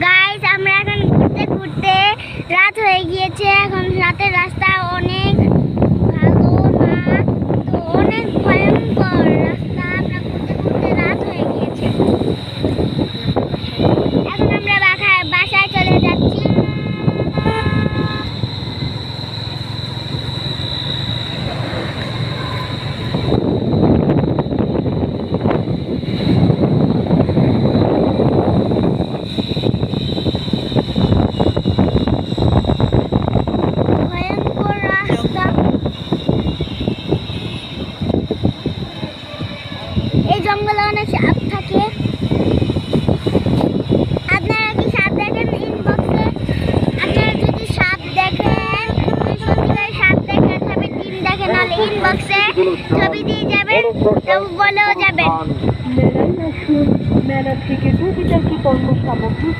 Guys আমরা এখন ঘুরতে ঘুরতে রাত হয়ে গিয়েছে। এখন রাতের রাস্তা অনেক ভালো না, তো অনেক ভয়ঙ্কর রাস্তা। আমরা ঘুরতে ঘুরতে রাত হয়ে গিয়েছে। এখন আমরা বাসায় চলে যাচ্ছি। এই জঙ্গলে অনেক সাপ থাকে। আপনারা কি সাপ দেখেন? ইনবক্সে আপনারা যদি সাপ দেখেন, সত্যিকার সাপ দেখেন, তবে টিম দেখেন, নাহলে ইনবক্সে ছবি দিয়ে যাবেন, তবু বলেও যাবেন। মেলা থেকে 2 লিটার কি পণ্য সামগ্রী